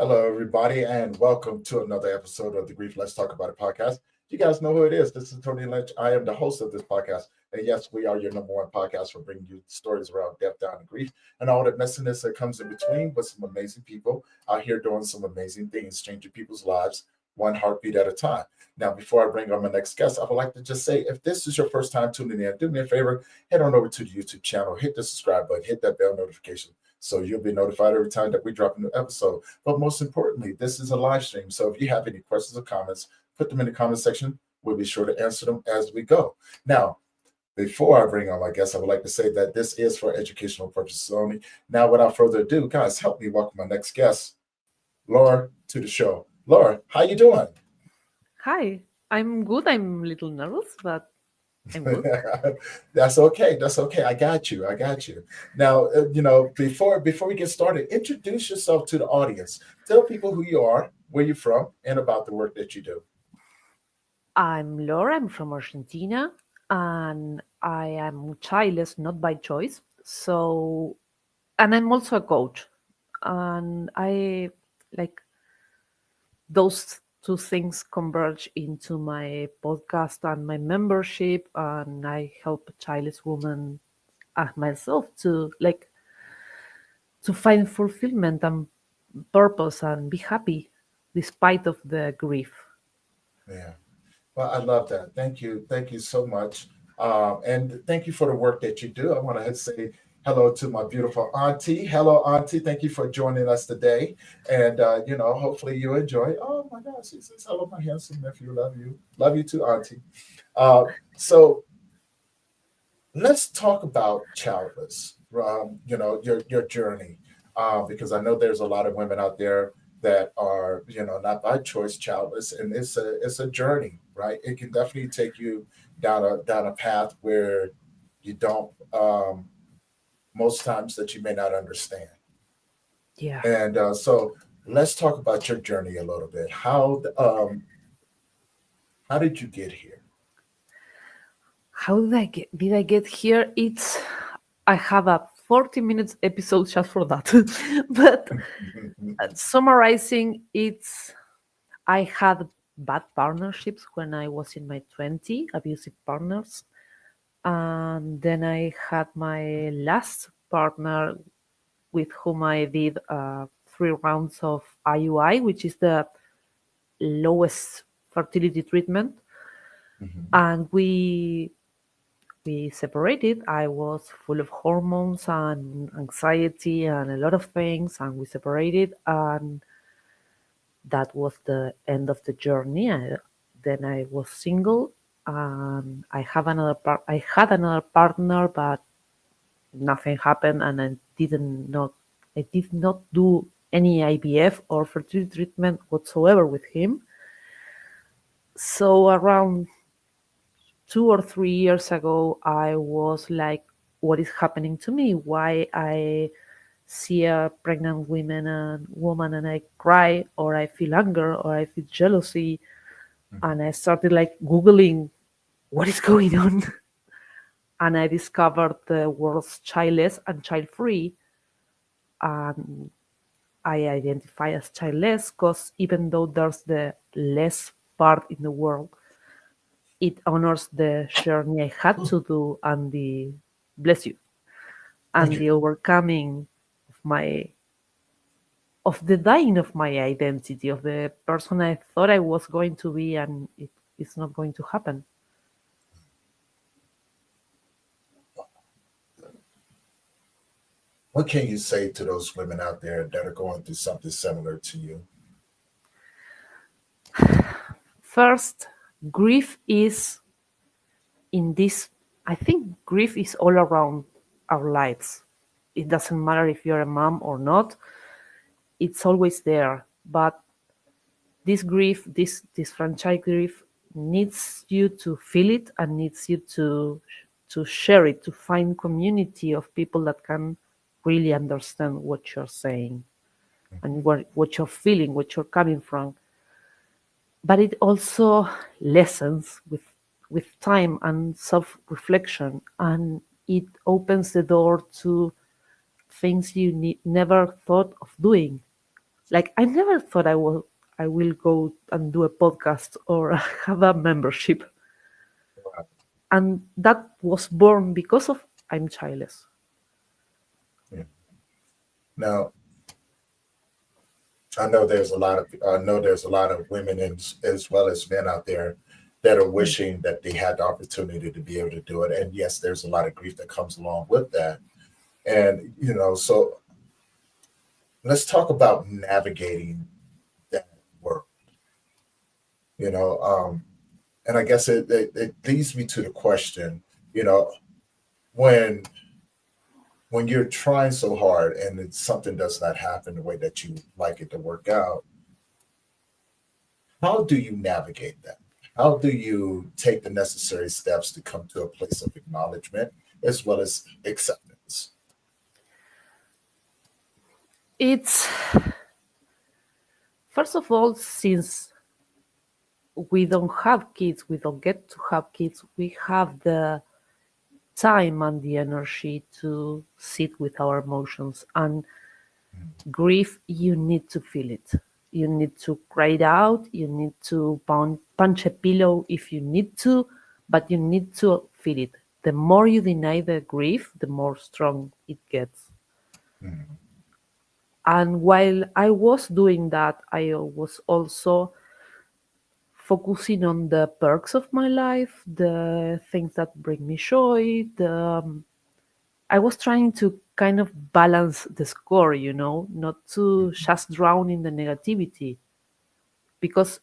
Hello, everybody, and welcome to another episode of the Grief Let's Talk About It podcast. You guys know who it is. This is Tony Lynch. I am the host of this podcast. And yes, we are your number one podcast for bringing you stories around death, down, and grief, and all the messiness that comes in between with some amazing people out here doing some amazing things, changing people's lives one heartbeat at a time. Now, before I bring on my next guest, I would like to just say if this is your first time tuning in, do me a favor, head on over to the YouTube channel, hit the subscribe button, hit that bell notification so you'll be notified every time that we drop a new episode. But most importantly, this is a live stream. So if you have any questions or comments, put them in the comment section. We'll be sure to answer them as we go. Now, before I bring on my guest, I would like to say that this is for educational purposes only. Now, without further ado, guys, help me welcome my next guest, Laura, to the show. Laura, how you doing? Hi, I'm good. I'm a little nervous, but I'm good. That's okay. That's okay. I got you. I got you. Now, before we get started, introduce yourself to the audience. Tell people who you are, where you're from, and about the work that you do. I'm Laura. I'm from Argentina, and I am childless, not by choice. And I'm also a coach, and I like those two things converge into my podcast and my membership, and I help childless women myself to find fulfillment and purpose and be happy despite of the grief. Yeah. Well, I love that. Thank you. Thank you so much. And thank you for the work that you do. I want to say hello to my beautiful auntie. Hello, auntie. Thank you for joining us today. And, hopefully you enjoy. Oh, my gosh. She says, hello, my handsome nephew. Love you. Love you too, auntie. So let's talk about childless, your journey, because I know there's a lot of women out there that are, not by choice childless, and it's a journey, right? It can definitely take you down a path where you don't most times that you may not understand. Yeah. And so let's talk about your journey a little bit. How did you get here? How did I get here? I have a 40 minutes episode just for that. But summarizing, I had bad partnerships when I was in my 20s, abusive partners. And then I had my last partner with whom I did 3 rounds of IUI, which is the lowest fertility treatment. Mhm. And we separated. I was full of hormones and anxiety and a lot of things, and we separated, and that was the end of the journey. Then I was single, and I had another partner, but nothing happened, and I did not do any IVF or fertility treatment whatsoever with him. So around 2 or 3 years ago, I was like, what is happening to me? Why I see a pregnant woman and I cry, or I feel anger, or I feel jealousy. And I started like Googling what is going on. And I discovered the words childless and child free. And I identify as childless because even though there's the less part in the world, it honors the journey I had to do and the bless you Thank and you. the overcoming of the dying of my identity, of the person I thought I was going to be, and it's not going to happen. What can you say to those women out there that are going through something similar to you? First, grief is in this, I think grief is all around our lives. It doesn't matter if you're a mom or not, it's always there. But this grief, this franchise grief, needs you to feel it and needs you to share it, to find community of people that can really understand what you're saying and what you're feeling, what you're coming from. But it also lessens with time and self-reflection, and it opens the door to things you never thought of doing. Like I never thought I will go and do a podcast or have a membership. Right. And that was born because of I'm childless. Yeah. Now, I know there's a lot of women as well as men out there that are wishing that they had the opportunity to be able to do it. And yes, there's a lot of grief that comes along with that. And so let's talk about navigating that work. You know, and I guess it leads me to the question, you know, when when you're trying so hard and something does not happen the way that you like it to work out, how do you navigate that? How do you take the necessary steps to come to a place of acknowledgement as well as acceptance? It's first of all, since we don't have kids, we don't get to have kids, we have the time and the energy to sit with our emotions. And grief, you need to feel it. You need to cry it out. You need to punch a pillow if you need to, but you need to feel it. The more you deny the grief, the more strong it gets. Mhm. And while I was doing that, I was also focusing on the perks of my life, the things that bring me joy. I was trying to kind of balance the score, not to just drown in the negativity. Because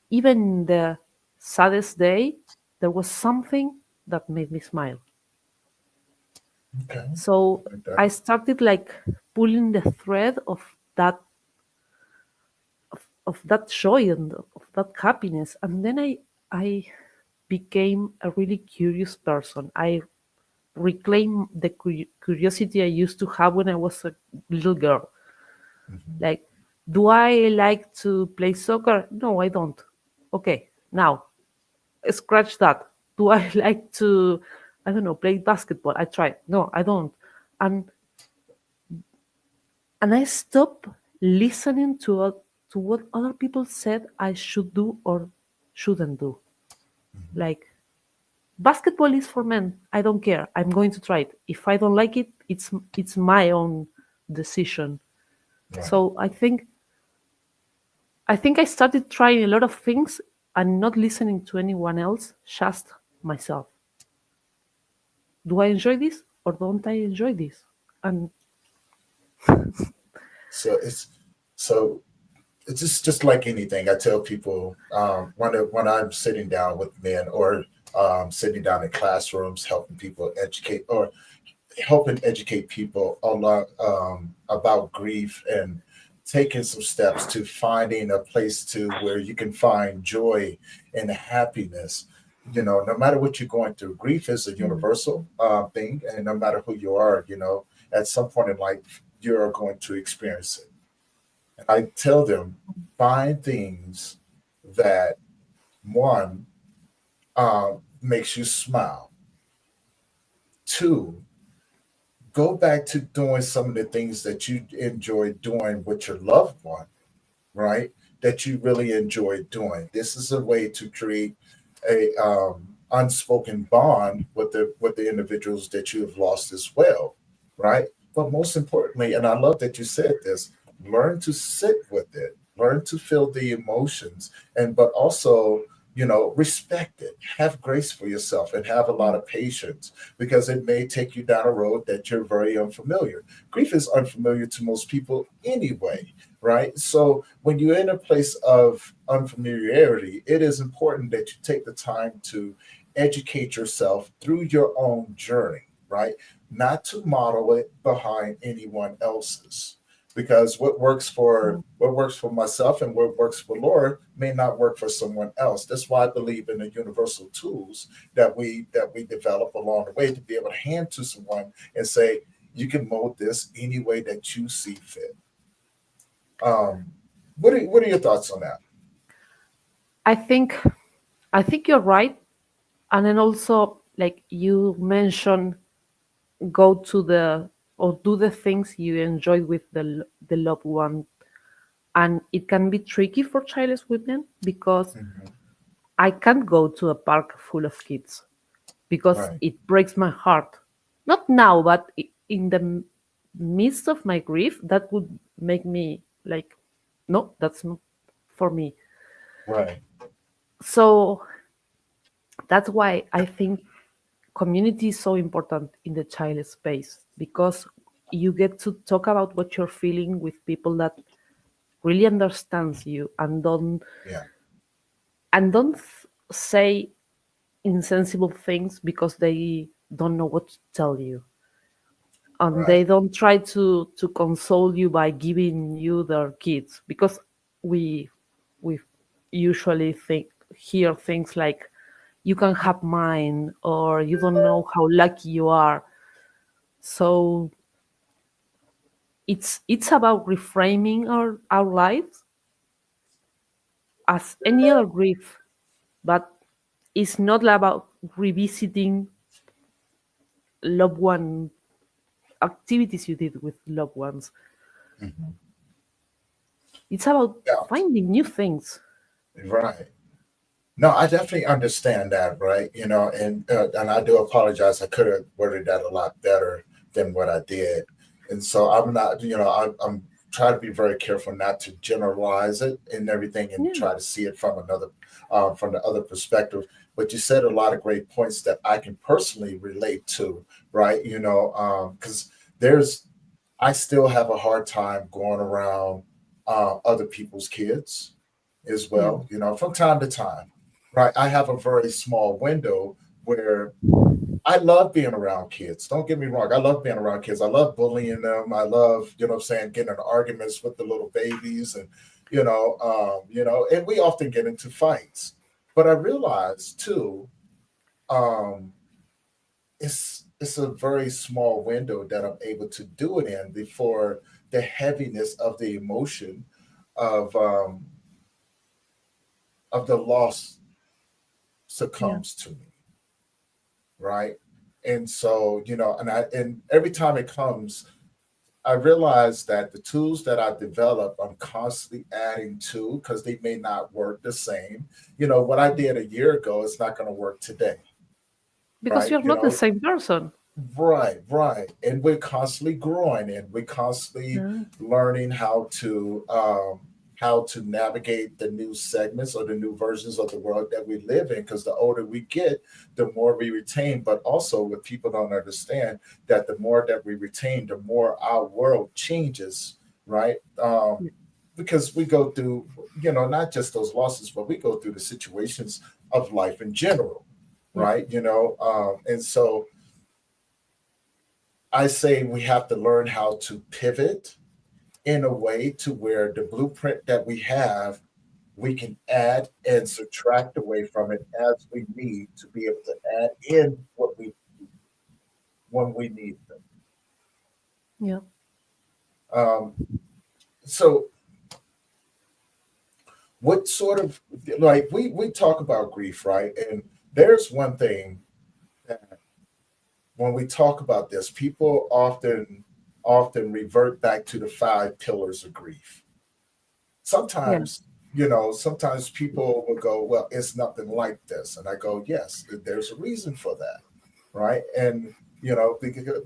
even in the saddest day, there was something that made me smile. Okay, So like that. I started like pulling the thread of that joy and of that happiness, and then I became a really curious person. I reclaimed the curiosity I used to have when I was a little girl. Mhm. Like, do I like to play soccer? No, I don't. Okay, now scratch that. Do I like to, I don't know, play basketball? I tried. No, I don't. And I stopped listening to what other people said I should do or shouldn't do. Mhm. Like, basketball is for men. I don't care. I'm going to try it. If I don't like it, it's my own decision. Right. So I think I started trying a lot of things and not listening to anyone else, just myself. Do I enjoy this or don't I enjoy this? And So so it's just like anything. I tell people when I'm sitting down with men or sitting down in classrooms, helping people educate or helping educate people a lot about grief and taking some steps to finding a place to where you can find joy and happiness. No matter what you're going through, grief is a mm, universal thing, and no matter who you are, at some point in life, you're going to experience it. And I tell them, find things that one makes you smile. Two, go back to doing some of the things that you enjoy doing with your loved one, right? That you really enjoy doing. This is a way to create a unspoken bond with the individuals that you have lost as well, right? But most importantly, and I love that you said this, learn to sit with it, learn to feel the emotions, and but also respect it, have grace for yourself, and have a lot of patience because it may take you down a road that you're very unfamiliar. Grief is unfamiliar to most people anyway, right? So when you're in a place of unfamiliarity, it is important that you take the time to educate yourself through your own journey, right? Not to model it behind anyone else's. Because mm, what works for myself and what works for Laura may not work for someone else. That's why I believe in the universal tools that we develop along the way to be able to hand to someone and say, you can mold this any way that you see fit. Um, what are your thoughts on that? I think I think you're right. And then also, like you mentioned, go to the or do the things you enjoy with the loved one. And it can be tricky for childless women because Mhm. I can't go to a park full of kids because Right. it breaks my heart. Not now, but in the midst of my grief, that would make me like, no, that's not for me. Right. So that's why I think community is so important in the child space because you get to talk about what you're feeling with people that really understands you and Yeah. don't say insensible things because they don't know what to tell you, and they Right. don't try to console you by giving you their kids because we we usually think hear things like you can have mine or you don't know how lucky you are. So it's about reframing our lives as any other grief, but it's not about revisiting loved one activities you did with loved ones. Mhm. It's about Yeah. finding new things. Right. No, I definitely understand that, right? And I do apologize. I could have worded that a lot better than what I did, and so I'm not, I'm trying to be very careful not to generalize it and everything, and Yeah, try to see it from the other perspective. But you said a lot of great points that I can personally relate to, right? Because there's, I still have a hard time going around other people's kids as yeah, well, from time to time, right? I have a very small window where I love being around kids. Don't get me wrong. I love being around kids. I love bullying them. I love, what I'm saying, getting in arguments with the little babies and, and we often get into fights. But I realize too, um, it's a very small window that I'm able to do it in before the heaviness of the emotion of um, of the loss yeah, succumbs to me, right? And so, and every time it comes, I realize that the tools that I develop, I'm constantly adding to because they may not work the same. What I did a year ago is not going to work today, because right? you're not the same person. Right, right. And we're constantly growing and we're constantly Yeah, learning how to navigate the new segments or the new versions of the world that we live in. Because the older we get, the more we retain. But also what people don't understand that the more that we retain, the more our world changes, right? yeah, Because we go through, not just those losses, but we go through the situations of life in general, yeah, right? And so I say we have to learn how to pivot in a way to where the blueprint that we have, we can add and subtract away from it as we need to be able to add in what we when we need them. yeah. Um, so, what sort of like we talk about grief, right? And there's one thing that when we talk about this, people often revert back to the five pillars of grief. Yeah. Sometimes people will go, well, it's nothing like this. And I go, yes, there's a reason for that. Right. And,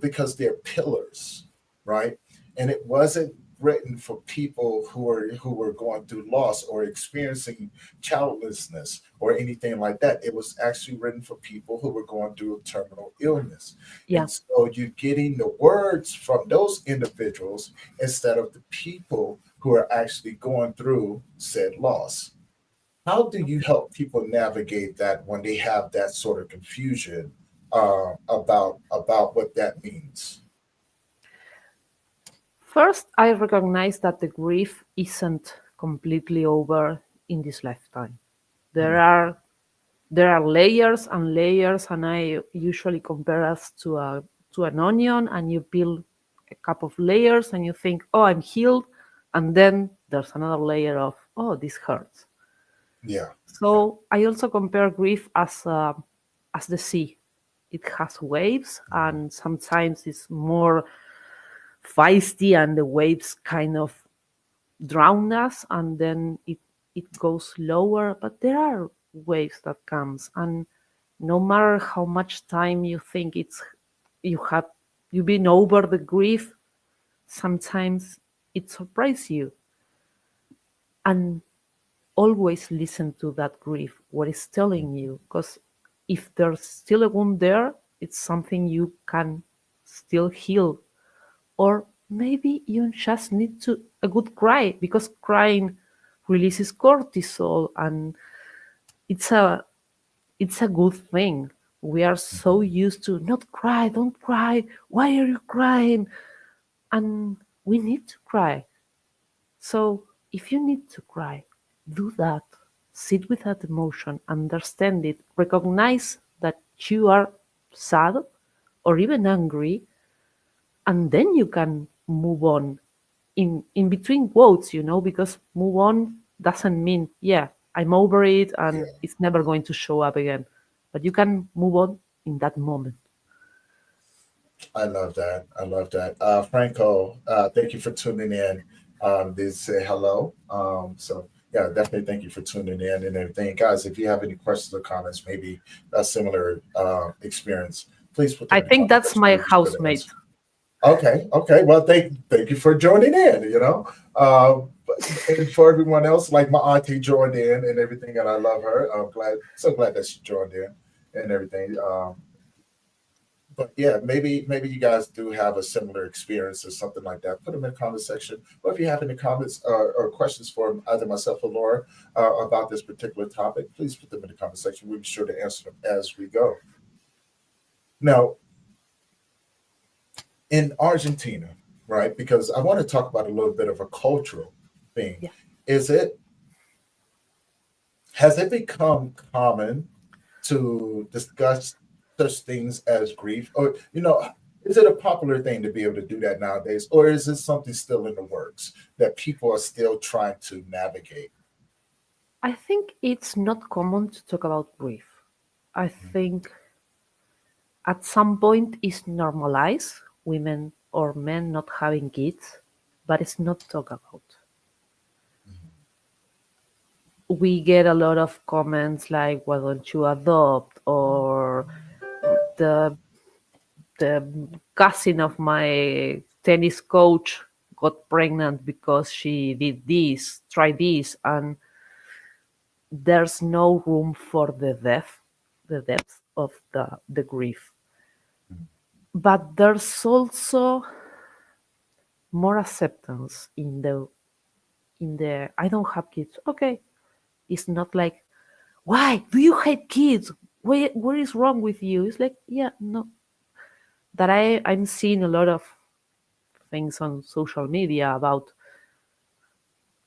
because they're pillars. Right. And it wasn't written for people who were going through loss or experiencing childlessness or anything like that. It was actually written for people who were going through a terminal illness. Yeah. And so you're getting the words from those individuals instead of the people who are actually going through said loss. How do you help people navigate that when they have that sort of confusion about what that means? First, I recognize that the grief isn't completely over in this lifetime. There Mm, are there are layers and layers, and I usually compare us to an onion, and you peel a couple of layers, and you think, "Oh, I'm healed," and then there's another layer of, "Oh, this hurts." yeah, yeah, So I also compare grief as the sea. It has waves, and sometimes it's more feisty, and the waves kind of drown us, and then it goes lower. But there are waves that comes, and no matter how much time you think you have you've been over the grief, sometimes it surprises you. And always listen to that grief, what it's telling you, because if there's still a wound there, it's something you can still heal. Or maybe you just need to a good cry, because crying releases cortisol, and it's a it's a good thing. We are so Mhm. used to not cry, don't cry, why are you crying? And we need to cry. So if you need to cry, do that. Sit with that emotion, understand it, recognize that you are sad or even angry, and then you can move on in between quotes, because move on doesn't mean, yeah, I'm over it and Yeah, it's never going to show up again. But you can move on in that moment. I love that. I love that. Franco, thank you for tuning in. They say hello. So yeah, definitely thank you for tuning in and everything. Guys, if you have any questions or comments, maybe a similar experience, please put them I in the think comment that's section. my We'll be sure to housemate. answer. Okay, okay. Well, thank you for joining in. And for everyone else, like my auntie joined in and everything, and I love her. I'm so glad that she joined in and everything. But yeah, maybe you guys do have a similar experience or something like that. Put them in the comment section, or if you have any comments or questions for either myself or Laura about this particular topic, please put them in the comment section. We'll be sure to answer them as we go. Now, in Argentina, right? Because I want to talk about a little bit of a cultural thing. Yeah. Is it has it become common to discuss such things as grief, or is it a popular thing to be able to do that nowadays, or is this something still in the works that people are still trying to navigate? I think it's not common to talk about grief. I think at some point it's normalized, women or men not having kids, but it's not talked about. We get a lot of comments like, why don't you adopt? Or the cousin of my tennis coach got pregnant because she did this, try this, and there's no room for the depth of the grief. But there's also more acceptance in the I don't have kids. Okay. It's not like, why do you hate kids? What is wrong with you? It's like, yeah, no. That I'm seeing a lot of things on social media about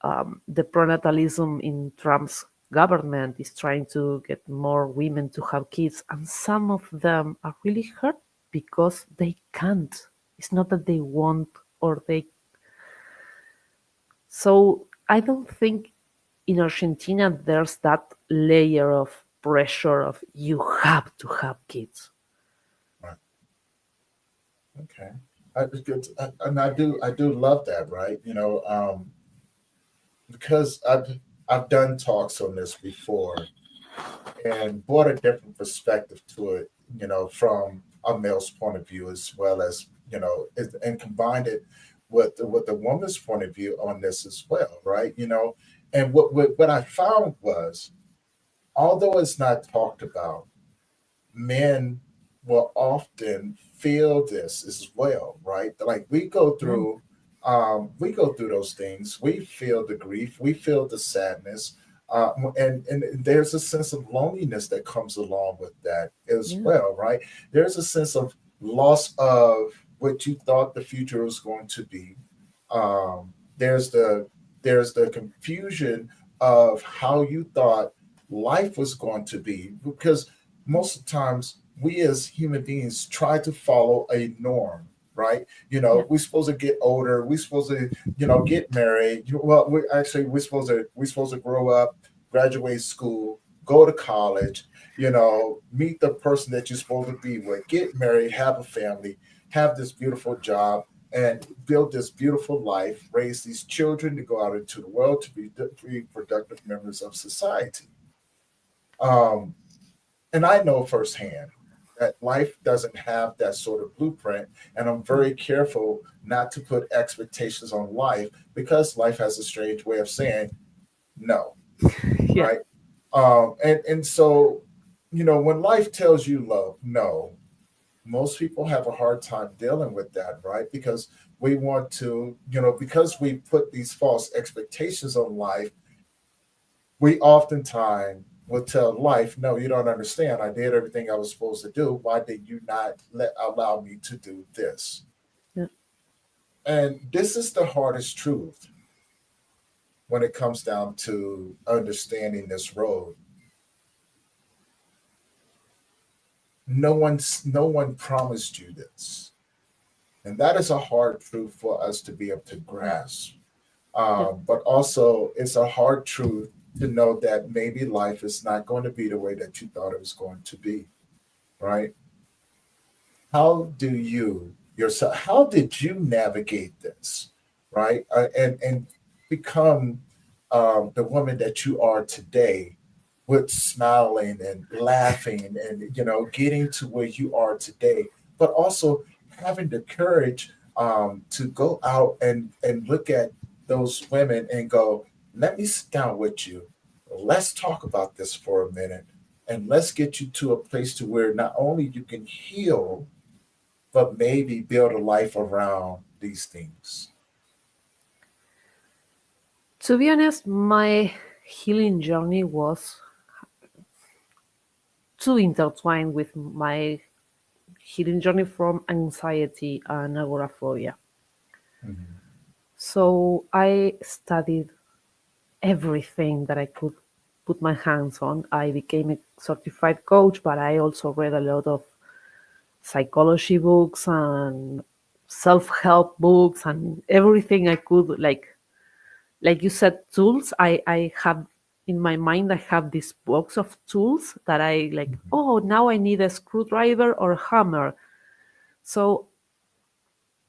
the pronatalism in Trump's government is trying to get more women to have kids, and some of them are really hurt because they can't. It's not that they want or they. So I don't think in Argentina there's that layer of pressure of you have to have kids. Right. Okay. And I do love that, right? Because I've done talks on this before and brought a different perspective to it, from a male's point of view as well as, and combined it with the woman's point of view on this as well, right? And what I found was, although it's not talked about, men will often feel this as well, right? Like Yeah, we go through those things. We feel the grief, we feel the sadness, and there's a sense of loneliness that comes along with that as yeah, well, right? There's a sense of loss of what you thought the future was going to be. There's the confusion of how you thought life was going to be, because most of the times we as human beings try to follow a norm, right? yeah, We're supposed to get older, we're supposed to get married. Well, we're supposed to grow up, graduate school, go to college, meet the person that you're supposed to be with, get married, have a family, have this beautiful job, and build this beautiful life, raise these children to go out into the world to be productive members of society. Um, and I know firsthand that life doesn't have that sort of blueprint. And I'm very careful not to put expectations on life because life has a strange way of saying no, Yeah. right? And so, when life tells you love, no, most people have a hard time dealing with that, right? Because we want to, because we put these false expectations on life, we oftentimes will tell life, no, you don't understand. I did everything I was supposed to do. Why did you not allow me to do this? Yeah. And this is the hardest truth when it comes down to understanding this road. No one promised you this. And that is a hard truth for us to be able to grasp. Yeah. But also, it's a hard truth to know that maybe life is not going to be the way that you thought it was going to be, right? How do you yourself? How did you navigate this, right? And become the woman that you are today, with smiling and laughing, and getting to where you are today, but also having the courage to go out and look at those women and go, let me sit down with you. Let's talk about this for a minute, and let's get you to a place to where not only you can heal, but maybe build a life around these things. To be honest, my healing journey was too intertwined with my healing journey from anxiety and agoraphobia. Mhm. So I studied everything that I could put my hands on. I became a certified coach, but I also read a lot of psychology books and self-help books and everything I could, like you said, tools. I have in my mind, I have this box of tools that I like, oh, now I need a screwdriver or a hammer. So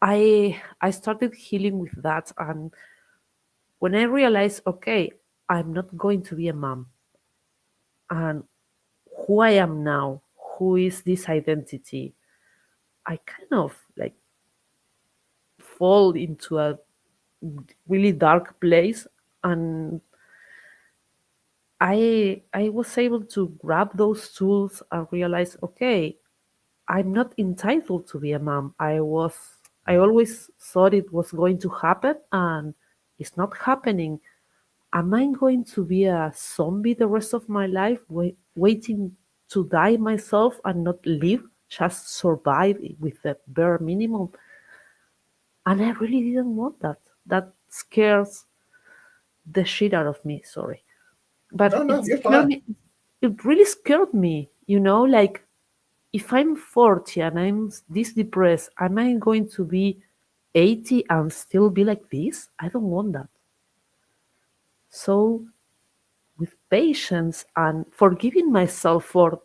I started healing with that. And when I realized, okay, I'm not going to be a mom, and who I am now, who is this identity, I kind of like fall into a really dark place. And I was able to grab those tools and realize, okay, I'm not entitled to be a mom. I always thought it was going to happen, and it's not happening. Am I going to be a zombie the rest of my life, waiting to die myself and not live, just survive with the bare minimum? And I really didn't want that. That scares the shit out of me. Sorry, but No, no, it you're scared fine. me. It really scared me. Like, if I'm 40 and I'm this depressed, am I going to be 80 and still be like this? I don't want that. So, with patience and forgiving myself for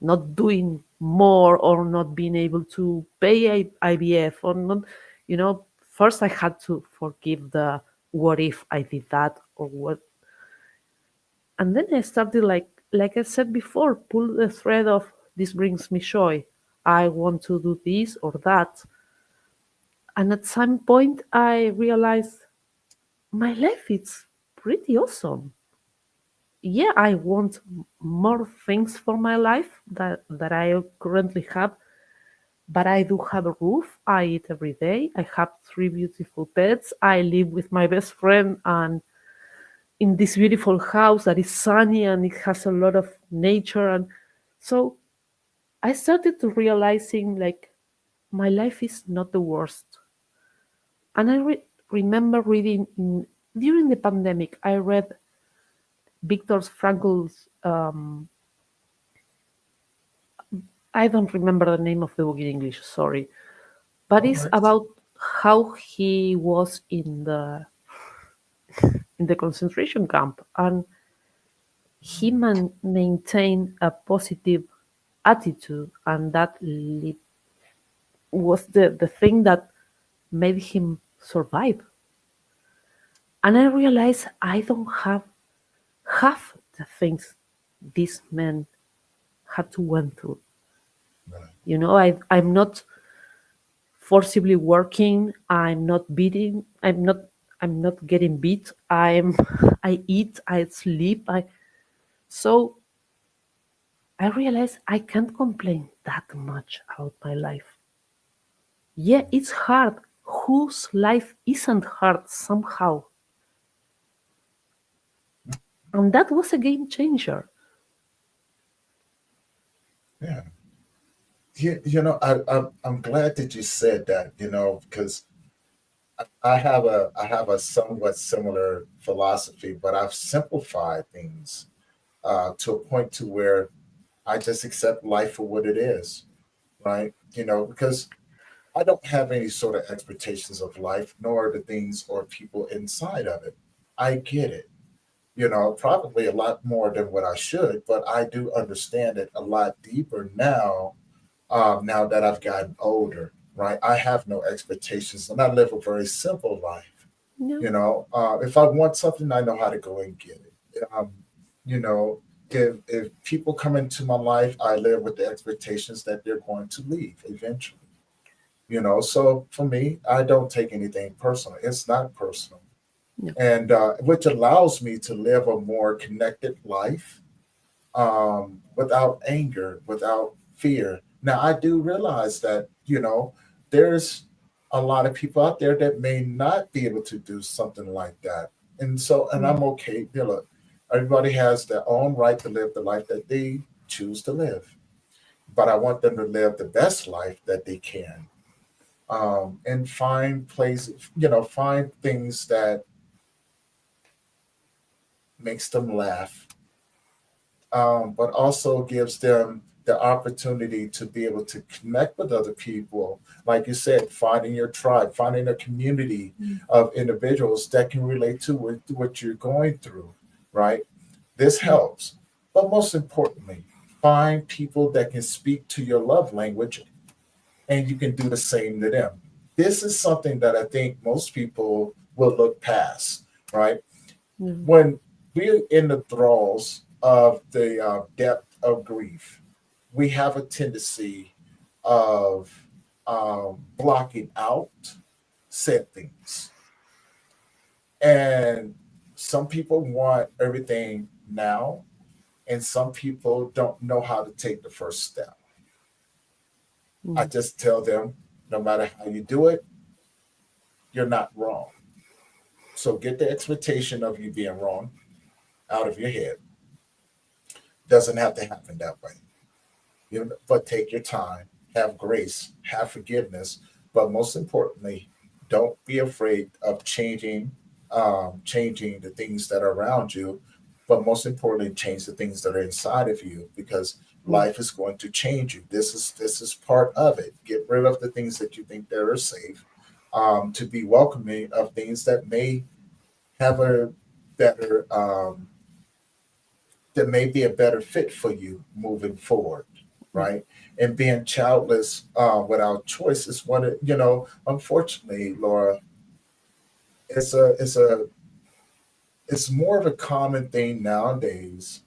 not doing more or not being able to pay IVF or not, first I had to forgive the what if I did that or what. And then I started, like I said before, pull the thread of this brings me joy. I want to do this or that. And at some point I realized my life is pretty awesome. Yeah, I want more things for my life that I currently have, but I do have a roof. I eat every day. I have three beautiful pets. I live with my best friend and in this beautiful house that is sunny and it has a lot of nature. And so I started to realizing, like, my life is not the worst. And I remember reading during the pandemic, I read Viktor Frankl's, I don't remember the name of the book in English, sorry, but All it's right. about how he was in the concentration camp, and he maintained a positive attitude, and that was the thing that made him survive. And I realized I don't have half the things this man had to went through. Right. I'm not forcibly working. I'm not getting beat. I eat, I sleep. So I realize I can't complain that much about my life. Yeah, it's hard. Whose life isn't hard somehow? And that was a game changer. Yeah. I'm glad that you said that, because I have a somewhat similar philosophy, but I've simplified things to a point to where I just accept life for what it is, right? Because I don't have any sort of expectations of life, nor the things or people inside of it. I get it, probably a lot more than what I should, but I do understand it a lot deeper now that I've gotten older, right? I have no expectations and I live a very simple life. Yeah. If I want something, I know how to go and get it. You know, if people come into my life, I live with the expectations that they're going to leave eventually. So for me, I don't take anything personal. It's not personal, Yeah. and which allows me to live a more connected life without anger, without fear. Now, I do realize that, there's a lot of people out there that may not be able to do something like that. And Mm. I'm okay. Look, everybody has their own right to live the life that they choose to live. But I want them to live the best life that they can, and find places, find things that makes them laugh, but also gives them the opportunity to be able to connect with other people. Like you said, finding your tribe, finding a community Mm. of individuals that can relate to what you're going through, right? This Mm. helps. But most importantly, find people that can speak to your love language and you can do the same to them. This is something that I think most people will look past, right? Mm. When we're in the thralls of the depth of grief, we have a tendency of blocking out said things. And some people want everything now, and some people don't know how to take the first step. I Mm. just tell them no matter how you do it, you're not wrong. So get the expectation of you being wrong out of your head. Doesn't have to happen that way. But take your time, have grace, have forgiveness, but most importantly, don't be afraid of changing the things that are around you, but most importantly, change the things that are inside of you because Mm. life is going to change you. This is part of it. Get rid of the things that you think that are safe, to be welcoming of things that may have a better that may be a better fit for you moving forward, Mm. right? And being childless without choice is one of, unfortunately, Laura, it's a it's a it's more of a common thing nowadays.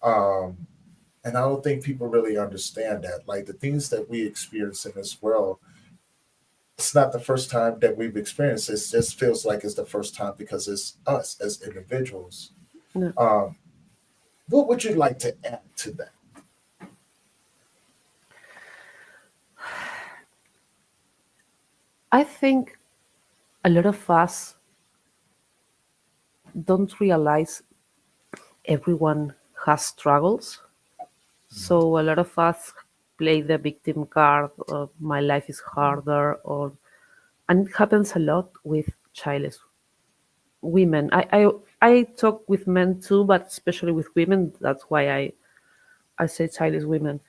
Um, and I don't think people really understand that. Like the things that we experience in this world, it's not the first time that we've experienced this. It just feels like it's the first time because it's us as individuals. No. Um, what would you like to add to that? I think a lot of us don't realize everyone has struggles. So a lot of us play the victim card, or my life is harder, or and it happens a lot with childless women. I talk with men too, but especially with women. That's why I say childless women.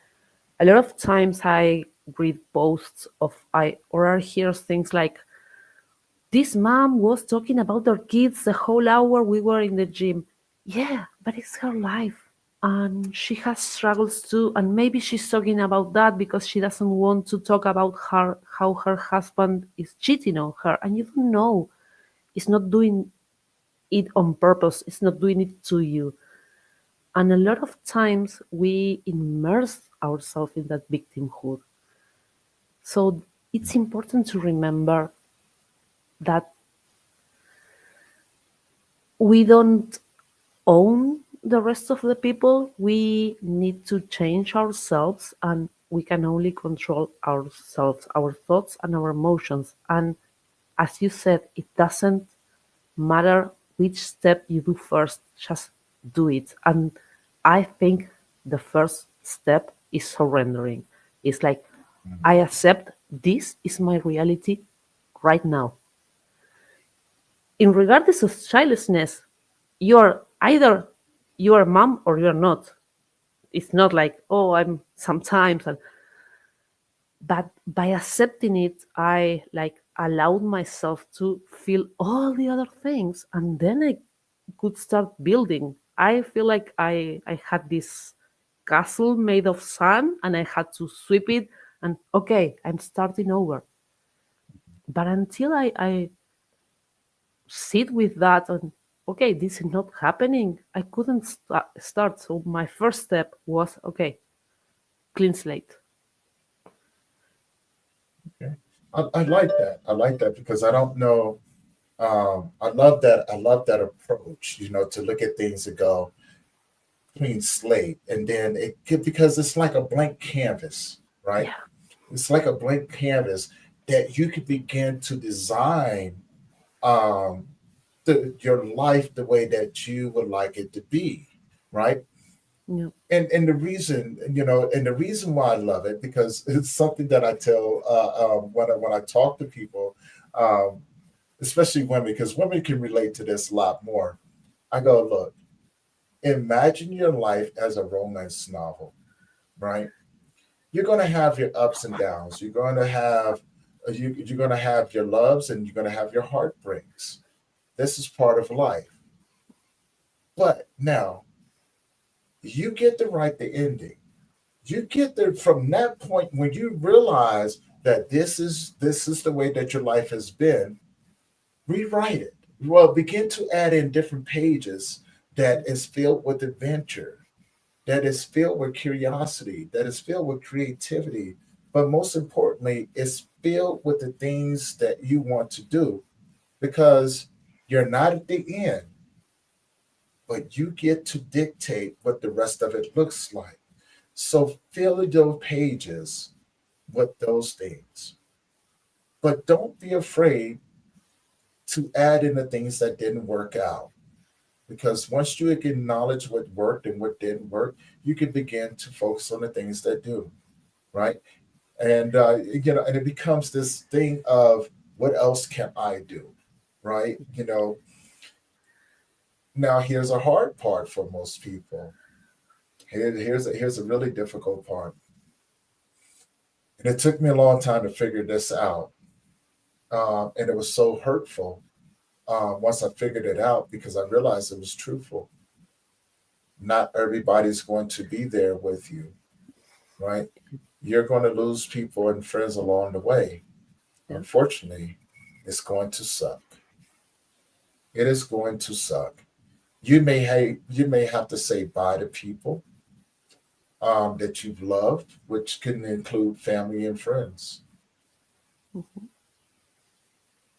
A lot of times I read posts of I hear things like, "This mom was talking about her kids the whole hour we were in the gym." Yeah, but it's her life. and she has struggles too, and maybe she's talking about that because she doesn't want to talk about her how her husband is cheating on her, and you don't know. It's not doing it on purpose, it's not doing it to you. And a lot of times we immerse ourselves in that victimhood. So it's important to remember that we don't own the rest of the people. We need to change ourselves, and we can only control ourselves, our thoughts, and our emotions. And as you said, it doesn't matter which step you do first, just do it. And I think the first step is surrendering. It's like, I Mhm. accept this is my reality right now. In regardless of childlessness, you're either you're a mom or you're not. It's not like, oh, I'm sometimes, but by accepting it, I like allowed myself to feel all the other things, and then I could start building. I feel like I had this castle made of sand, and I had to sweep it, and okay, I'm starting over. But until I sit with that, and okay, this is not happening, I couldn't start. So my first step was, okay, clean slate. Okay. I like that. I like that because I don't know. I love that. I love that approach. To look at things and go clean slate, and then it could, because it's like a blank canvas, right? Yeah, It's like a blank canvas that you could begin to design um, your life the way that you would like it to be, right? yeah, And the reason why I love it, because it's something that I tell when I talk to people, um, especially women, because women can relate to this a lot more. I go, look, imagine your life as a romance novel, right? You're going to have your ups and downs. You're going to have your loves, and you're going to have your heartbreaks. This is part of life. But now you get to write the ending. You get there from that point when you realize that this is the way that your life has been. Rewrite it. Well, begin to add in different pages that is filled with adventure, that is filled with curiosity, that is filled with creativity, but most importantly, it's filled with the things that you want to do, because you're not at the end, but you get to dictate what the rest of it looks like. So fill those pages with those things. But don't be afraid to add in the things that didn't work out. Because once you acknowledge what worked and what didn't work, you can begin to focus on the things that do, right? And it becomes this thing of, what else can I do, right? Now here's a hard part for most people. Here's a really difficult part, and it took me a long time to figure this out, and it was so hurtful once I figured it out, because I realized it was truthful. Not everybody's going to be there with you, right? You're going to lose people and friends along the way. yeah. Unfortunately, it's going to suck. It is going to suck. You may have to say bye to people that you've loved, which can include family and friends. Mhm.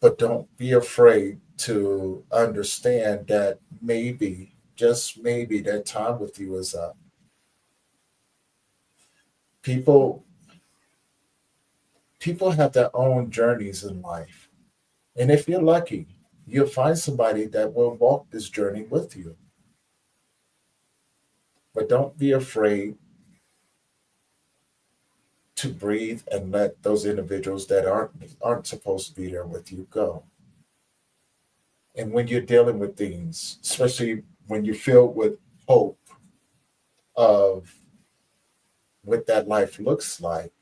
But don't be afraid to understand that maybe, just maybe, that time with you is up. People people have their own journeys in life. And if you're lucky, you'll find somebody that will walk this journey with you. But don't be afraid to breathe and let those individuals that aren't supposed to be there with you go. And when you're dealing with things, especially when you're filled with hope of what that life looks like,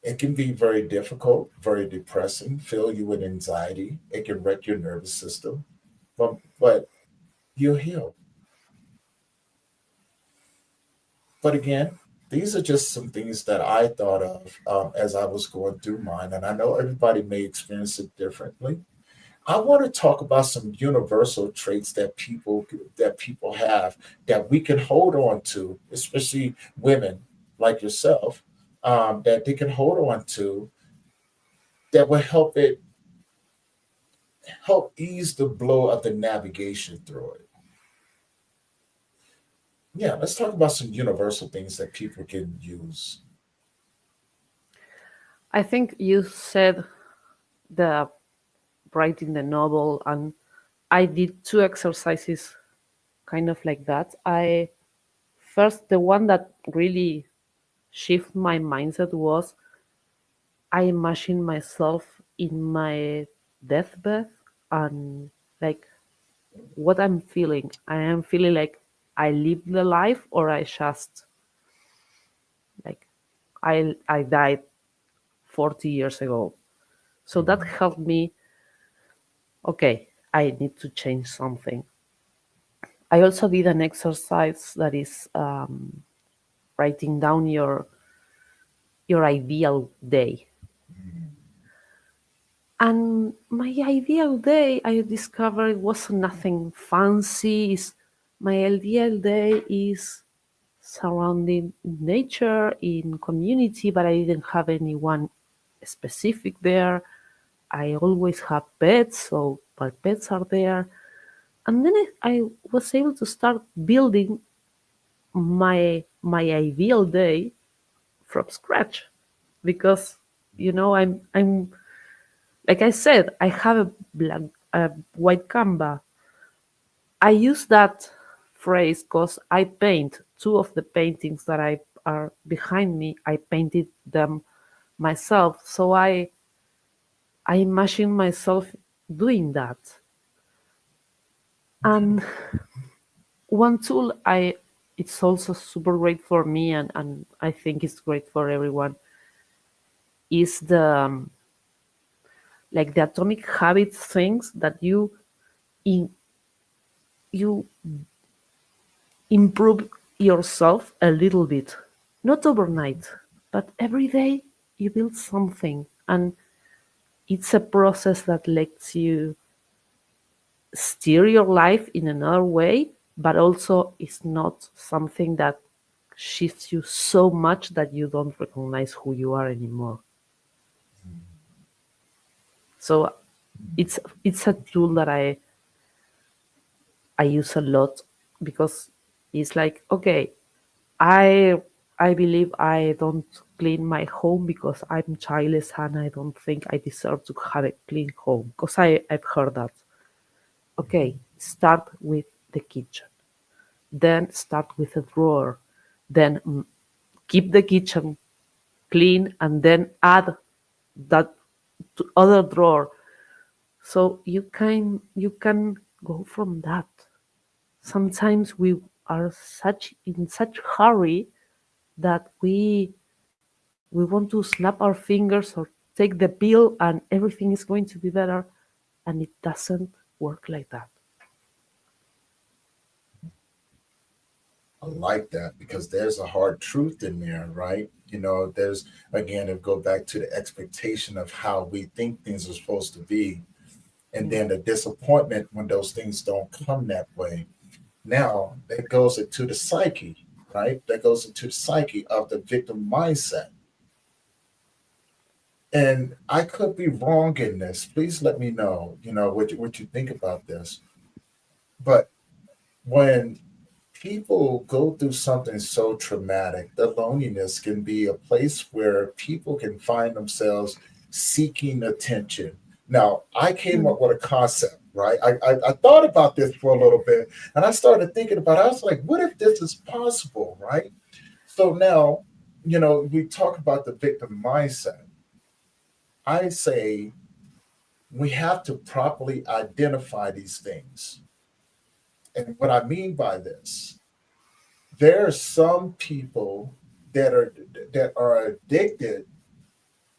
it can be very difficult, very depressing, fill you with anxiety. It can wreck your nervous system. But you'll heal. But again, these are just some things that I thought of as I was going through mine, and I know everybody may experience it differently. I want to talk about some universal traits that people have that we can hold on to, especially women like yourself, that they can hold on to that will help ease the blow of the navigation through it. Yeah, let's talk about some universal things that people can use. I think you said the writing the novel, and I did two exercises kind of like that. I first, the one that really shift my mindset was I imagine myself in my deathbed, and like what I'm feeling. I am feeling like I lived the life, or I just like I died 40 years ago. So that Mhm. helped me. Okay, I need to change something. I also did an exercise that is writing down your ideal day. Mhm. And my ideal day, I discovered, was nothing fancy. My ideal day is surrounding nature, in community, but I didn't have anyone specific there. I always have pets, so my pets are there. And then I was able to start building my ideal day from scratch, because I'm like I said, I have a white canvas. I use that phrase because I paint two of the paintings that I are behind me. I painted them myself, so I imagine myself doing that. Okay. And one tool I it's also super great for me, and I think it's great for everyone, is the like the atomic habits things that in, you improve yourself a little bit, not overnight, but every day you build something, and it's a process that lets you steer your life in another way, but also it's not something that shifts you so much that you don't recognize who you are anymore. So it's a tool that I use a lot, because it's like, okay, I I believe I don't clean my home because I'm childless, and I don't think I deserve to have a clean home, because I've heard that. Okay, start with the kitchen, then start with a drawer, then keep the kitchen clean, and then add that to other drawer. So you can go from that. Sometimes we are such in such hurry that we want to snap our fingers or take the pill and everything is going to be better, and it doesn't work like that. I like that because there's a hard truth in there, right? There's again, it go back to the expectation of how we think things are supposed to be, and Yeah. then the disappointment when those things don't come that way. Now that goes into the psyche, right? That goes into the psyche of the victim mindset. And I could be wrong in this. Please let me know, what you think about this. But when people go through something so traumatic, the loneliness can be a place where people can find themselves seeking attention. Now, I came Mm. up with a concept, right? I thought about this for a little bit, and I started thinking about it. I was like, what if this is possible, right? So now, we talk about the victim mindset. I say we have to properly identify these things. And what I mean by this, there are some people that are addicted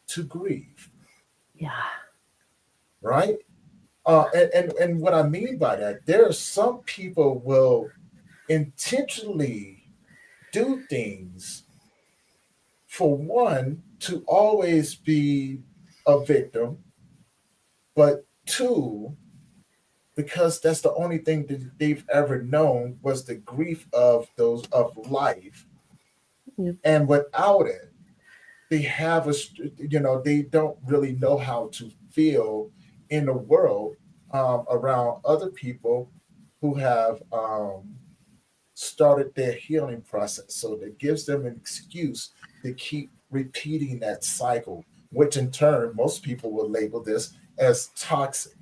to grief, Yeah. right? And what I mean by that, there are some people will intentionally do things for one to always be a victim, but two, because that's the only thing that they've ever known was the grief of those of life. Yeah. And without it, they have they don't really know how to feel in the world around other people who have started their healing process. So that gives them an excuse to keep repeating that cycle, which in turn, most people will label this as toxic.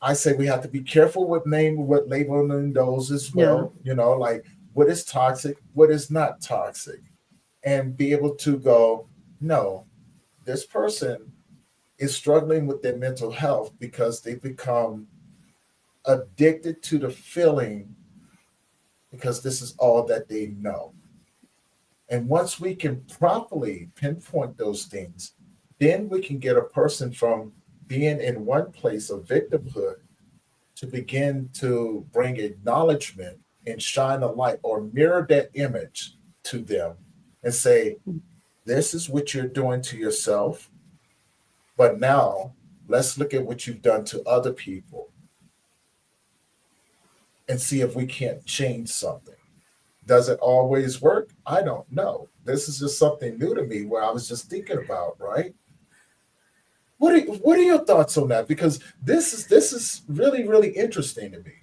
I say we have to be careful with what labeling those as Yeah. well. Like what is toxic, what is not toxic, and be able to go, no, this person is struggling with their mental health because they become addicted to the feeling because this is all that they know. And once we can properly pinpoint those things, then we can get a person from being in one place of victimhood to begin to bring acknowledgement and shine a light or mirror that image to them and say, this is what you're doing to yourself. But now let's look at what you've done to other people and see if we can't change something. Does it always work? I don't know. This is just something new to me where I was just thinking about, right? What are your thoughts on that? Because this is really, really interesting to me.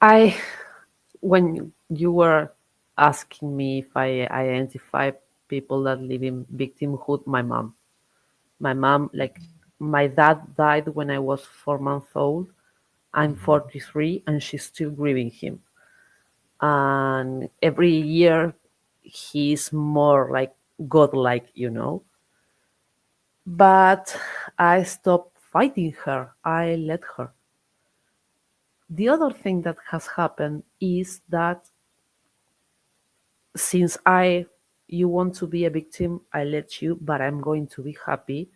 I when you were asking me if I identify people that live in victimhood, my mom, like my dad died when I was 4 months old. I'm Mhm. 43 and she's still grieving him. And every year he's more like godlike. But I stopped fighting her. I let her. The other thing that has happened is that since you want to be a victim, I let you, but I'm going to be happy.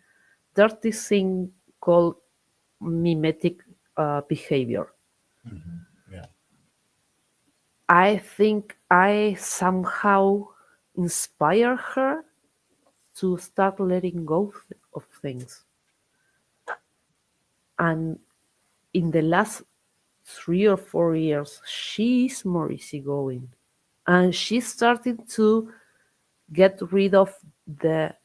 There's this thing called mimetic behavior. Mhm. Yeah. I think I somehow inspire her to start letting go of things. And in the last 3 or 4 years, she's more easygoing. And she's starting to get rid of the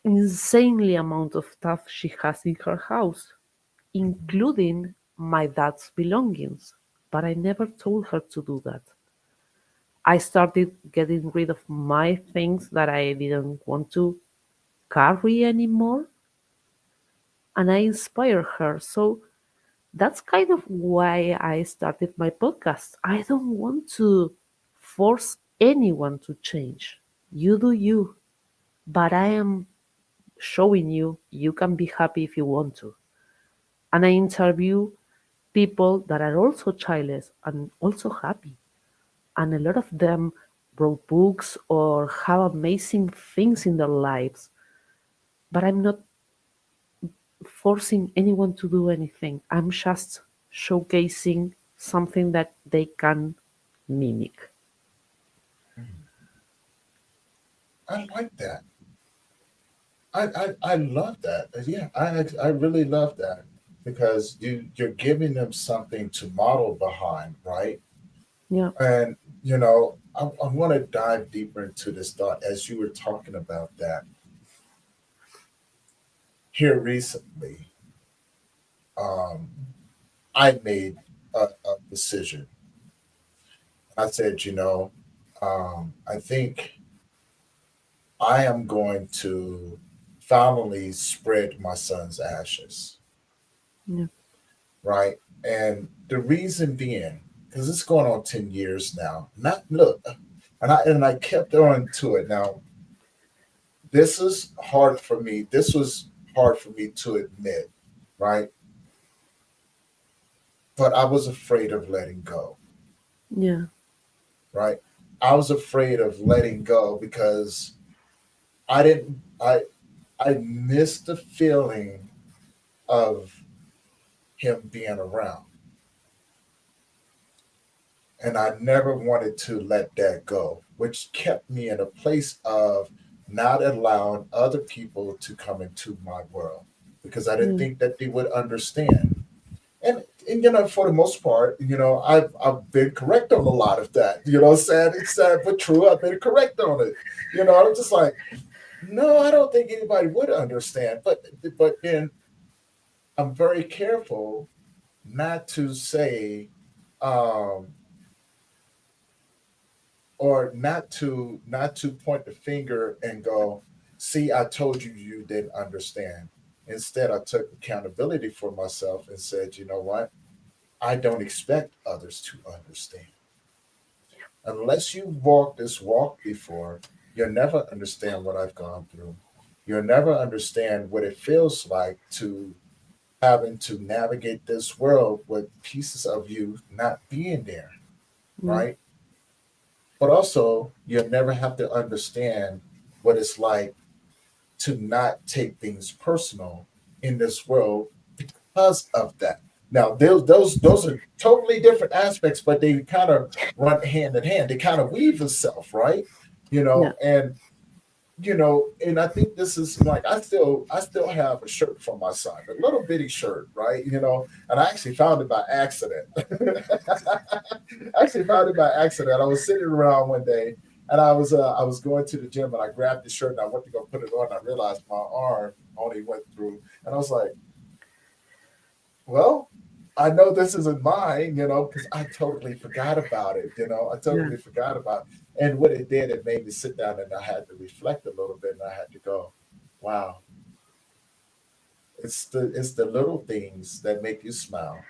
insanely amount of stuff she has in her house, Mhm. including my dad's belongings. But I never told her to do that. I started getting rid of my things that I didn't want to carry anymore, and I inspire her. So that's kind of why I started my podcast. I don't want to force anyone to change. You do you, but I am showing you can be happy if you want to. And I interview people that are also childless and also happy. And a lot of them wrote books or have amazing things in their lives. But I'm not forcing anyone to do anything. I'm just showcasing something that they can mimic. Mhm. I like that. I love that. Yeah, I really love that because you're giving them something to model behind, right? Yeah, And I want to dive deeper into this thought as you were talking about that here recently. Um, I made a decision. I said, I think I am going to finally spread my son's ashes, yeah, right? And the reason being, because it's going on 10 years now. Not look, and I kept on to it. Now, this is hard for me. This was hard for me to admit, right? But I was afraid of letting go, yeah, right? I was afraid of letting go because I didn't I missed the feeling of him being around. And I never wanted to let that go, which kept me in a place of not allowing other people to come into my world because I didn't Mm. think that they would understand. And for the most part, I've been correct on a lot of that. Sad, it's sad but true. I've been correct on it. I'm just like, no, I don't think anybody would understand. But then I'm very careful not to say, um, or not to point the finger and go, see, I told you you didn't understand. Instead, I took accountability for myself and said, you know what? I don't expect others to understand. Unless you've walked this walk before, you'll never understand what I've gone through. You'll never understand what it feels like to having to navigate this world with pieces of you not being there, Mm. right? But also, you'll never have to understand what it's like to not take things personal in this world because of that. Now, those are totally different aspects, but they kind of run hand in hand. They kind of weave itself, right? You Yeah. know, and and I think this is like I still have a shirt from my son, a little bitty shirt, right? And I actually found it by accident. I actually found it by accident. I was sitting around one day and I was going to the gym and I grabbed the shirt and I went to go put it on. And I realized my arm only went through, and I was like, well, I know this isn't mine, because I totally forgot about it. I Yeah. totally forgot about it. And what it did, it made me sit down and I had to reflect a little bit and I had to go, wow, it's the little things that make you smile,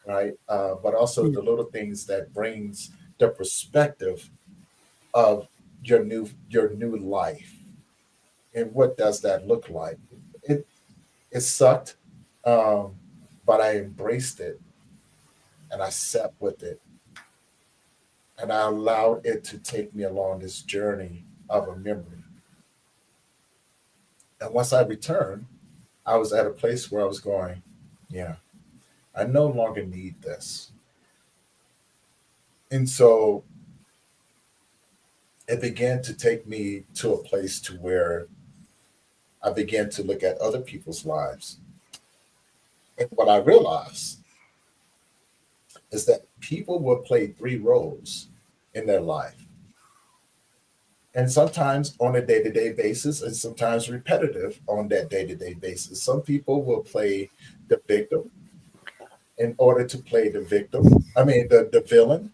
right? But also Yeah. the little things that brings the perspective of your new life. And what does that look like? It it sucked, um, but I embraced it and I sat with it and I allowed it to take me along this journey of a memory. And once I returned, I was at a place where I was going, yeah, I no longer need this. And so it began to take me to a place to where I began to look at other people's lives. And what I realized is that people will play three roles in their life. And sometimes on a day-to-day basis and sometimes repetitive on that day-to-day basis. Some people will play the victim in order to play the victim. I mean the villain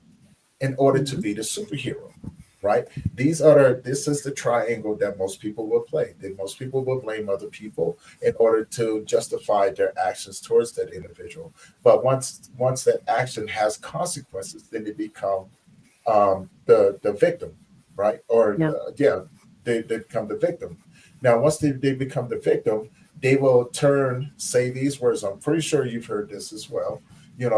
in order to Mhm. be the superhero, right? This is the triangle that most people will play. That most people will blame other people in order to justify their actions towards that individual. But once that action has consequences, then they become the victim, right? Or Yeah. yeah, they become the victim. Now, once they become the victim, they will say these words. I'm pretty sure you've heard this as well.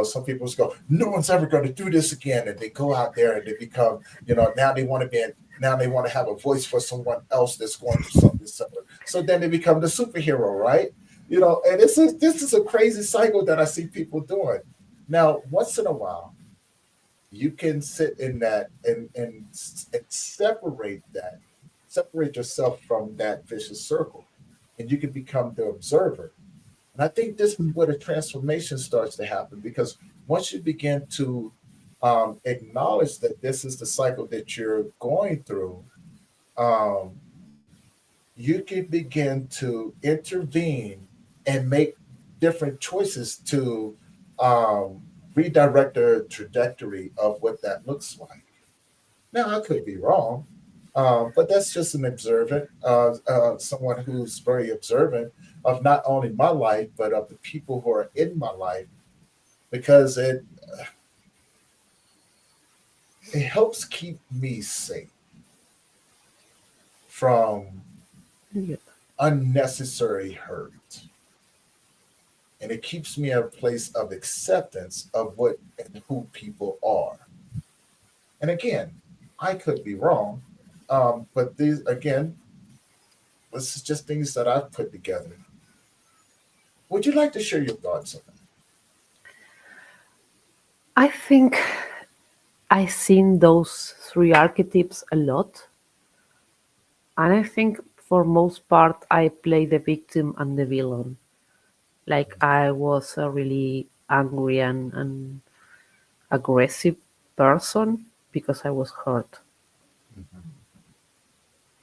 Some people just go, "No one's ever going to do this again," and they go out there and they become, now they want to now they want to have a voice for someone else that's going through something similar. So then they become the superhero, right? And this is a crazy cycle that I see people doing. Now, once in a while, you can sit in that and separate yourself from that vicious circle, and you can become the observer. And I think this is Mm. where the transformation starts to happen, because once you begin to acknowledge that this is the cycle that you're going through, um, you can begin to intervene and make different choices to um, redirect the trajectory of what that looks like. Now, I could be wrong, but that's just an observant, someone who's very observant of not only my life, but of the people who are in my life, because it helps keep me safe from Yeah. unnecessary hurt. And it keeps me at a place of acceptance of what and who people are. And again, I could be wrong, but these again, this is just things that I've put together. Would you like to share your thoughts on I think I've seen those three archetypes a lot, and I think for most part I play the victim and the villain. Like I was a really angry and aggressive person because I was hurt. Mhm.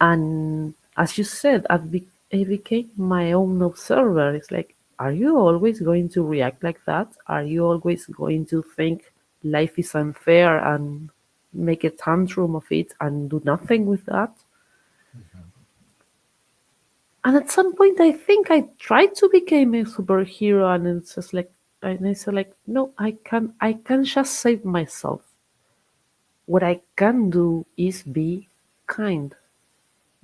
And as you said, I became my own observer. It's like, are you always going to react like that? Are you always going to think life is unfair and make a tantrum of it and do nothing with that? Mhm. And at some point, I think I tried to become a superhero, and it's just like, and I said, like, no, I can just save myself. What I can do is be kind,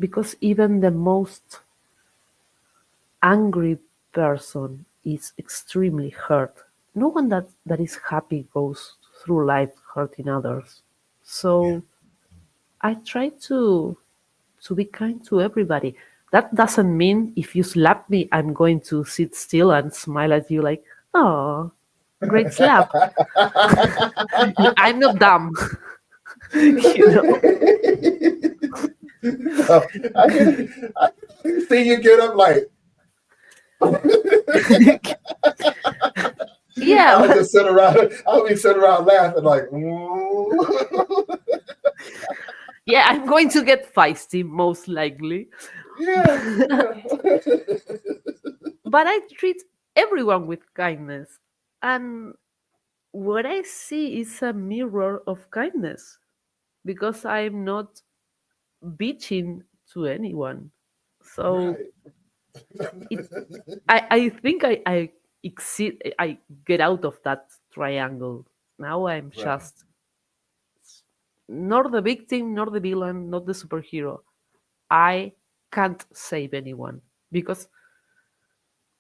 because even the most angry person is extremely hurt. No one that is happy goes through life hurting others. Yeah. So I try to be kind to everybody. That doesn't mean if you slap me, I'm going to sit still and smile at you like, oh, great slap. I'm not dumb, you know. No, I can see you get up like Yeah, I'll but just sit around. I'll be sitting around laughing like, "Ooh." yeah, I'm going to get feisty most likely. Yeah, yeah. But I treat everyone with kindness. And what I see is a mirror of kindness because I'm not bitching to anyone. So Right. it, I think I get out of that triangle. Now I'm Right. just nor the victim, nor the villain, not the superhero. I can't save anyone because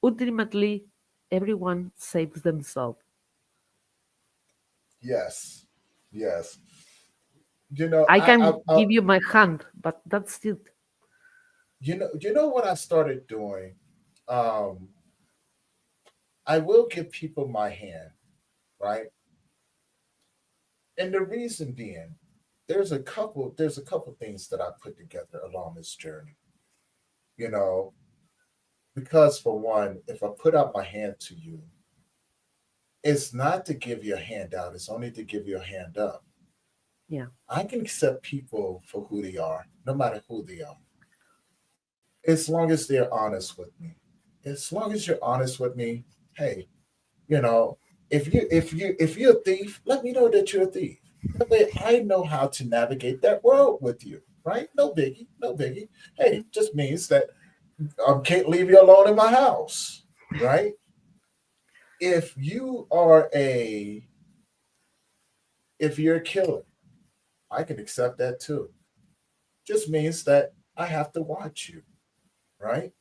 ultimately everyone saves themselves. Yes. Yes. You know, I I, can I give you my hand, but that's it. you know what I started doing? Um, I will give people my hand, right? And the reason being, there's a couple things that I put together along this journey. You know, because for one, if I put out my hand to you, it's not to give you a handout, it's only to give you a hand up. Yeah. I can accept people for who they are, no matter who they are, as long as they're honest with me. As long as you're honest with me, hey, you know, if you're a thief, let me know that you're a thief. That way I know how to navigate that world with you, right? No biggie, no biggie. Hey, just means that I can't leave you alone in my house, right? If you are a if you're a killer, I can accept that too. Just means that I have to watch you, right?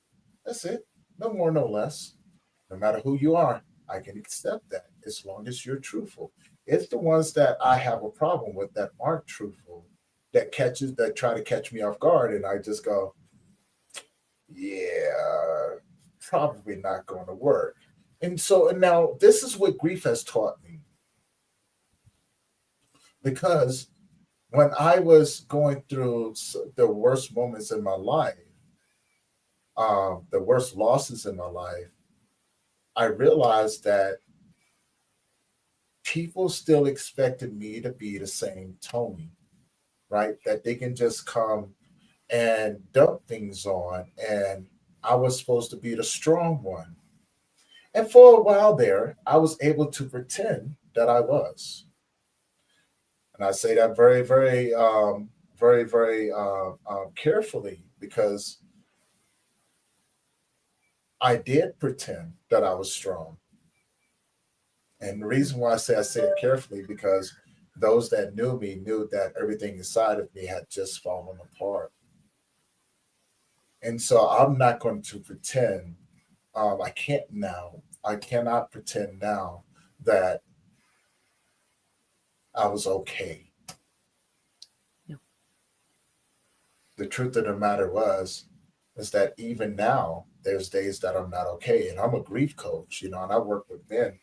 That's it. No more, no less. No matter who you are, I can accept that as long as you're truthful. It's the ones that I have a problem with that aren't truthful, that try to catch me off guard, and I just go, yeah, probably not going to work. And now this is what grief has taught me, because when I was going through the worst moments in my life, the worst losses in my life, I realized that people still expected me to be the same Tony, right? That they can just come and dump things on, and I was supposed to be the strong one. And for a while there, I was able to pretend that I was. And I say that very, very, very, very carefully, because I did pretend that I was strong. And the reason why I say it carefully, because those that knew me knew that everything inside of me had just fallen apart. And so I'm not going to pretend. I can't now. I cannot pretend now that I was okay. Yeah. The truth of the matter is that even now, there's days that I'm not okay. And I'm a grief coach, and I work with men.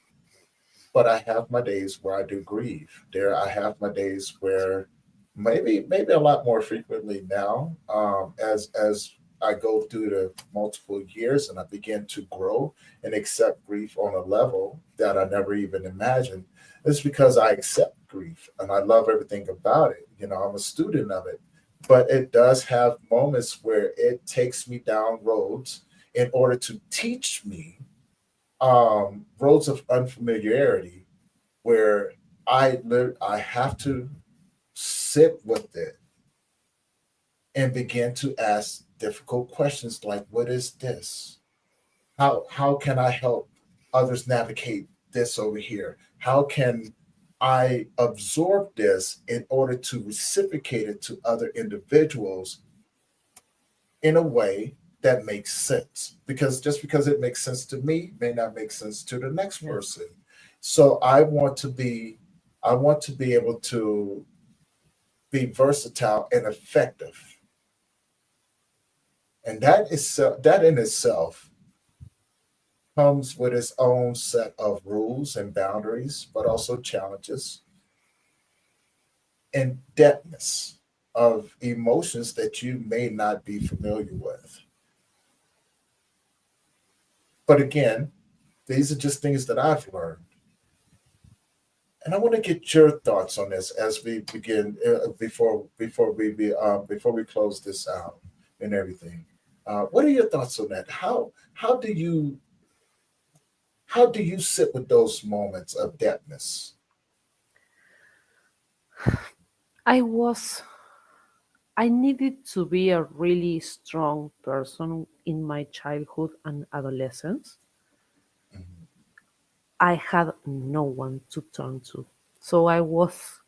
but I have my days where I do grieve. There, I have my days where maybe a lot more frequently now, as I go through the multiple years and I begin to grow and accept grief on a level that I never even imagined. It's because I accept grief and I love everything about it. You know, I'm a student of it, but it does have moments where it takes me down roads in order to teach me roads of unfamiliarity where I have to sit with it and begin to ask difficult questions like, what is this? How can I help others navigate this over here? How can I absorb this in order to reciprocate it to other individuals in a way that makes sense? Because just because it makes sense to me may not make sense to the next Yes. person. So I want to be able to be versatile and effective. And that in itself comes with its own set of rules and boundaries, but also challenges and depthness of emotions that you may not be familiar with. But again, these are just things that I've learned. And I want to get your thoughts on this as we begin before we close this out and everything. What are your thoughts on that? How do you sit with those moments of depthness? I was I needed to be a really strong person in my childhood and adolescence. Mhm. I had no one to turn to. So I was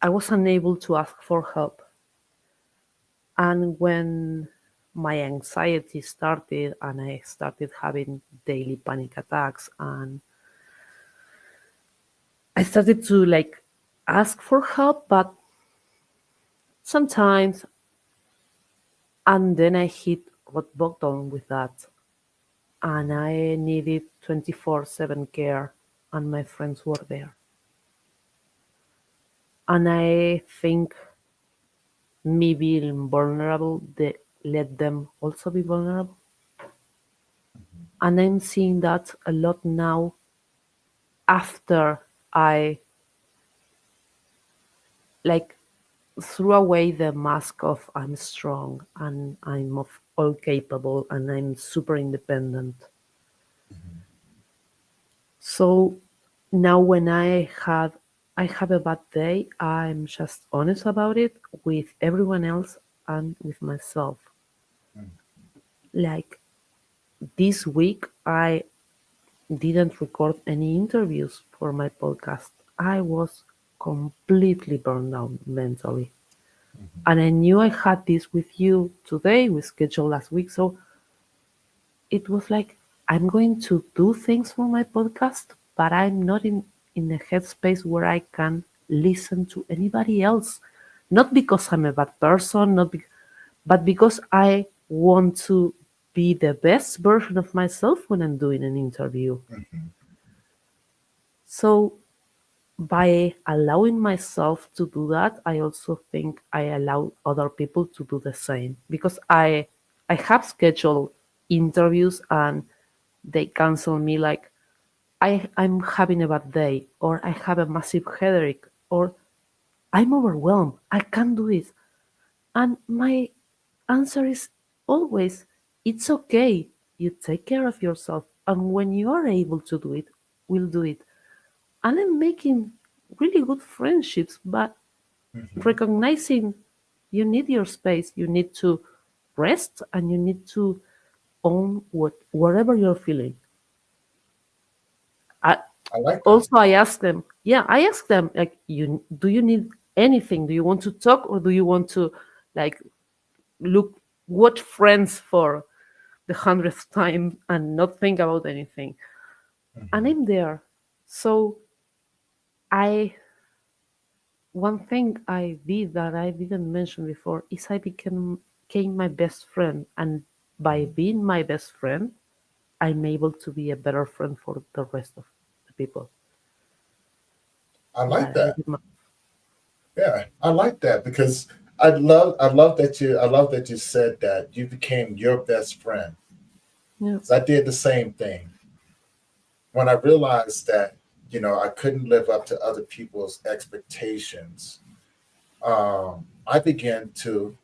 unable to ask for help. And when my anxiety started and I started having daily panic attacks and I started to like ask for help, but sometimes, and then I hit rock bottom with that, and I needed 24/7 care, and my friends were there. And I think me being vulnerable, they let them also be vulnerable. And I'm seeing that a lot now after I like threw away the mask of I'm strong and I'm of all capable and I'm super independent. Mhm. So now when I have a bad day, I'm just honest about it with everyone else and with myself. Mhm. Like this week I didn't record any interviews for my podcast. I was completely burned out mentally. Mhm. And I knew I had this with you today. We scheduled last week. So it was like, I'm going to do things for my podcast, but I'm not in a headspace where I can listen to anybody else. Not because I'm a bad person, but because I want to be the best version of myself when I'm doing an interview. Mhm. So by allowing myself to do that, I also think I allow other people to do the same because I have scheduled interviews and they cancel me like I'm having a bad day or I have a massive headache or I'm overwhelmed. I can't do it. And my answer is always it's okay. You take care of yourself. And when you are able to do it, we'll do it. And I'm making really good friendships, but Mhm. recognizing you need your space, you need to rest, and you need to own whatever you're feeling. I, I like that. also, I ask them, yeah, I ask them, like, do you need anything? Do you want to talk, or do you want to, like, look watch Friends for the hundredth time and not think about anything? And Mhm. I'm there. So I one thing I did that I didn't mention before is I became my best friend, and by Mhm. being my best friend, I'm able to be a better friend for the rest of the people. I like But I that. give my, Yeah, I like that because I love that you said that you became your best friend. yeah, 'Cause I did the same thing when I realized that I couldn't live up to other people's expectations. I began to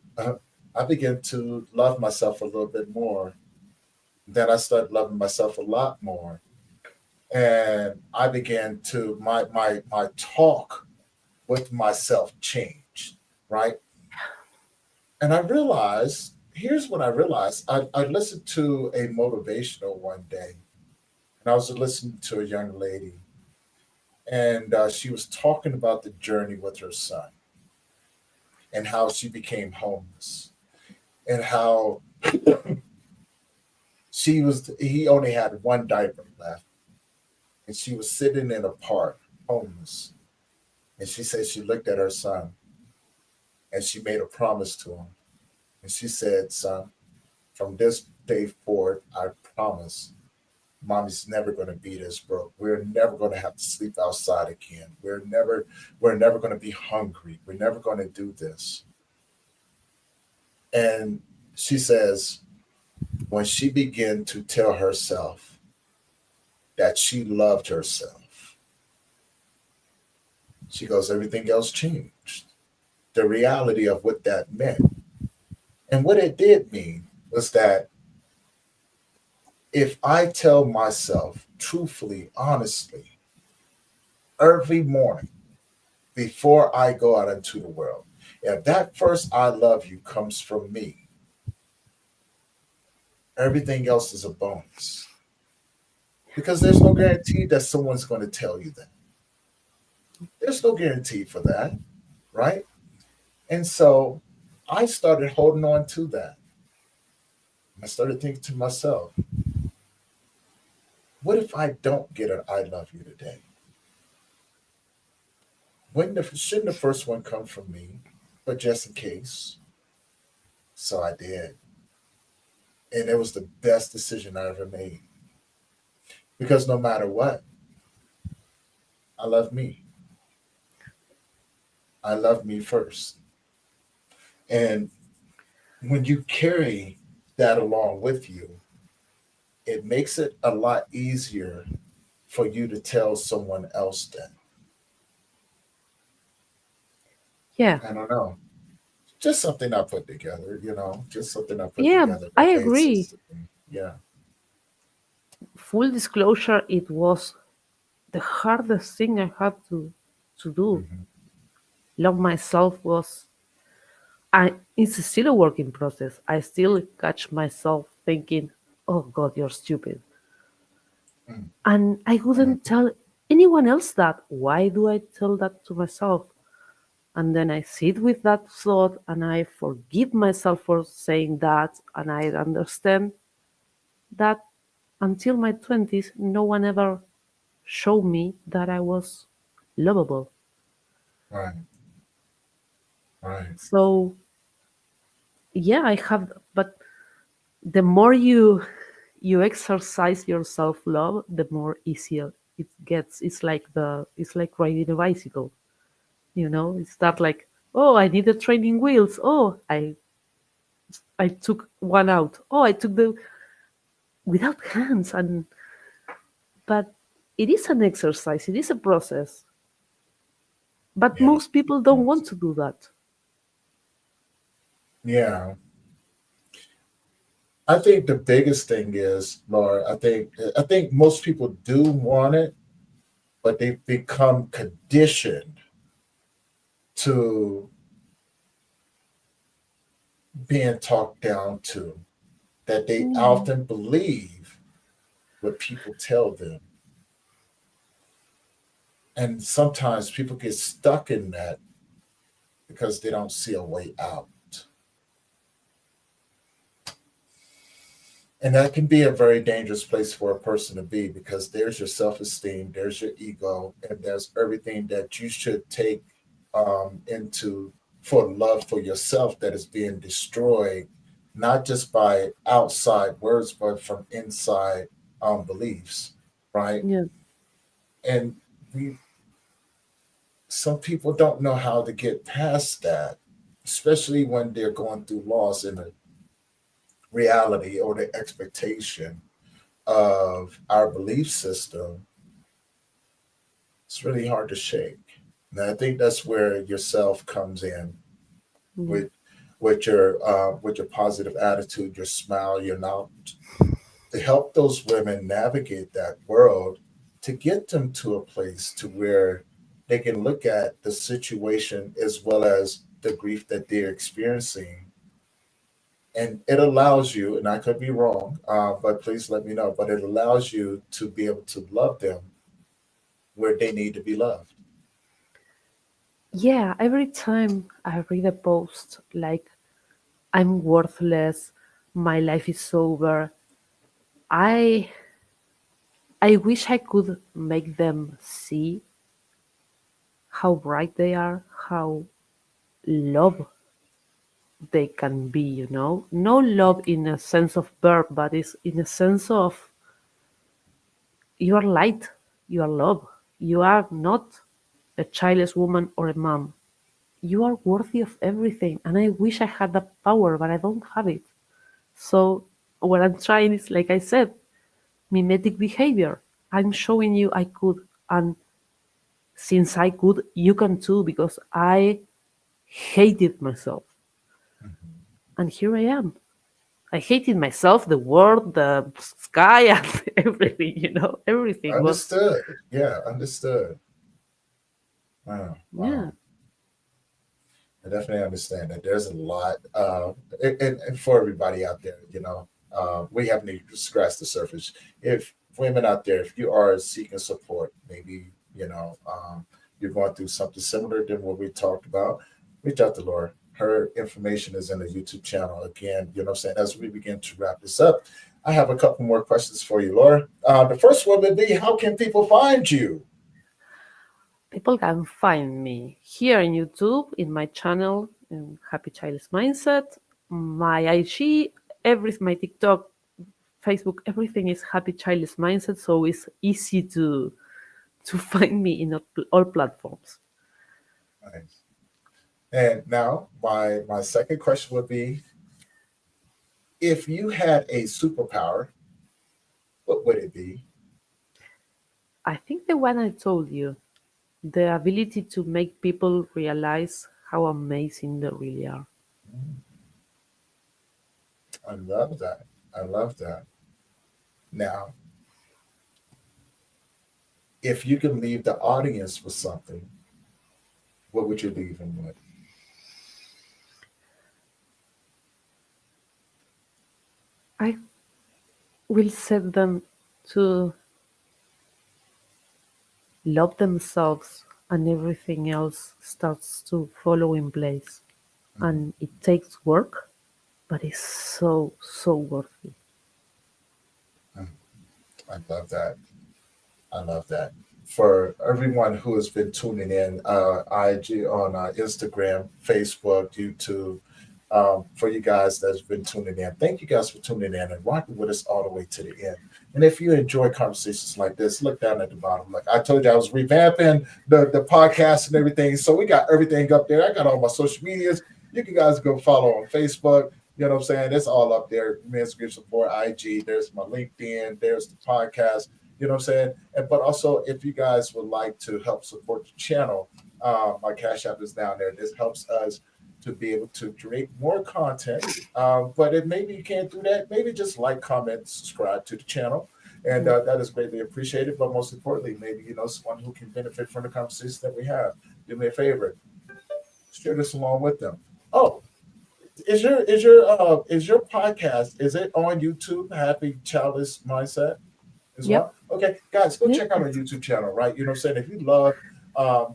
I began to love myself a little bit more. Then I started loving myself a lot more, and I began to my talk with myself changed, right? And I realized, here's what I realized. I listened to a motivational one day, and I was listening to a young lady, and she was talking about the journey with her son and how she became homeless and how he only had one diaper left, and she was sitting in a park, homeless. And she said she looked at her son and she made a promise to him. And she said, "Son, from this day forward, I promise mommy's never going to be this broke. We're never going to have to sleep outside again. We're never going to be hungry. We're never going to do this." And she says, when she began to tell herself that she loved herself, she goes, everything else changed. The reality of what that meant. And what it did mean was that if I tell myself truthfully, honestly, every morning before I go out into the world, if that first I love you comes from me, everything else is a bonus. Because there's no guarantee that someone's going to tell you that. There's no guarantee for that, right? And so I started holding on to that. I started thinking to myself, what if I don't get an I love you today? Shouldn't the first one come from me? But just in case. So I did. And it was the best decision I ever made. Because no matter what, I love me. I love me first. And when you carry that along with you, it makes it a lot easier for you to tell someone else that. yeah, I don't know. Just something I put together, just something I put yeah. together I that made sense agree. to me. Yeah. Full disclosure, it was the hardest thing I had to do. Hmm. Love myself was, I it's still a work in process. I still catch myself thinking, "Oh God, you're stupid," and I Hmm. wouldn't tell anyone else that. Why do I tell that to myself? And then I sit with that thought and I forgive myself for saying that, and I understand that until my 20s, no one ever showed me that I was lovable. Right. Right. So yeah, I have, but the more you exercise your self love, the more easier it gets. It's like riding a bicycle. It's not like, oh, I need the training wheels. Oh, I took one out. Oh, I took the without hands, and but it is an exercise. It is a process. But Yeah. most people don't want to do that. Yeah. I think the biggest thing is, Laura, I think most people do want it, but they become conditioned to being talked down to, that they Mm, often believe what people tell them. And sometimes people get stuck in that because they don't see a way out. And that can be a very dangerous place for a person to be because there's your self esteem, there's your ego, and there's everything that you should take into for love for yourself that is being destroyed, not just by outside words, but from inside beliefs, right? yeah, And we some people don't know how to get past that, especially when they're going through loss in the reality or the expectation of our belief system. It's really hard to shake. And I think that's where yourself comes in Yeah. with with your positive attitude, your smile, your knowledge, to help those women navigate that world, to get them to a place to where they can look at the situation as well as the grief that they're experiencing. And it allows you, and I could be wrong, but please let me know, but it allows you to be able to love them where they need to be loved. Yeah, every time I read a post like I'm worthless, my life is over, I I wish I could make them see how bright they are, how love they can be, you know? No love in a sense of verb, but it's in a sense of you are light, you are love. You are not a childless woman or a mom. You are worthy of everything. And I wish I had that power, but I don't have it. So what I'm trying is, like I said, mimetic behavior. I'm showing you I could. And since I could, you can too, because I hated myself. Mhm. And here I am. I hated myself, the world, the sky, and everything, everything was, Understood. Yeah, understood. Wow, yeah. wow. I definitely understand that there's a lot, and for everybody out there, we haven't even scratched the surface. If women out there, if you are seeking support, maybe, you're going through something similar than what we talked about, reach out to Laura. Her information is in the YouTube channel. Again, you know what I'm saying? As we begin to wrap this up, I have a couple more questions for you, Laura. The first one would be, how can people find you? People can find me here in YouTube, in my channel, in Happy Child's Mindset, my IG, my TikTok, Facebook, everything is Happy Child's Mindset, so it's easy to find me in all platforms. Nice. And now, my second question would be, if you had a superpower, what would it be? I think the one I told you, the ability to make people realize how amazing they really are. Mm, I love that. I love that. Now, if you could leave the audience with something, what would you leave them with? I will set them to love themselves, and everything else starts to follow in place. Mhm. And it takes work, but it's so, so worth it. Mm, I love that. I love that. For everyone who has been tuning in, IG on Instagram, Facebook, YouTube, for you guys that's been tuning in, thank you guys for tuning in and rocking with us all the way to the end. And if you enjoy conversations like this, look down at the bottom. Like I told you, I was revamping the podcast and everything. So we got everything up there. I got all my social medias. You can guys go follow on Facebook. You know what I'm saying? It's all up there. Men's Grief Support, IG. There's my LinkedIn. There's the podcast. You know what I'm saying? But also, if you guys would like to help support the channel, my Cash App is down there. This helps us to be able to create more content. But if maybe you can't do that, maybe just like, comment, subscribe to the channel. And Yeah. that is greatly appreciated. But most importantly, maybe someone who can benefit from the conversation that we have. Do me a favor, share this along with them. Oh, is your podcast, is it on YouTube? Happy Childless Mindset as Yep. well. Okay, guys, go Yeah. check out her YouTube channel, right? You know what I'm saying? If you love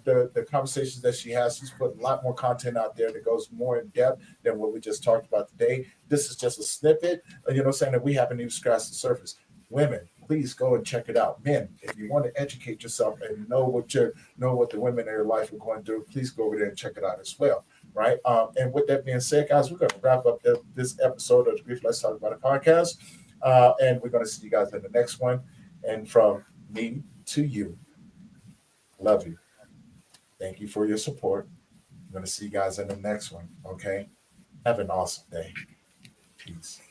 the conversations that she has, she's putting a lot more content out there that goes more in depth than what we just talked about today. This is just a snippet, you know what I'm saying, that we haven't even scratched the surface. Women, please go and check it out. Men, if you want to educate yourself and know what the women in your life are going through, please go over there and check it out as well. Right. And with that being said, guys, we're going to wrap up this episode of the Grief Let's Talk About It podcast. And we're going to see you guys in the next one. And from me to you, love you. Thank you for your support. I'm going to see you guys in the next one. Okay. Have an awesome day. Peace.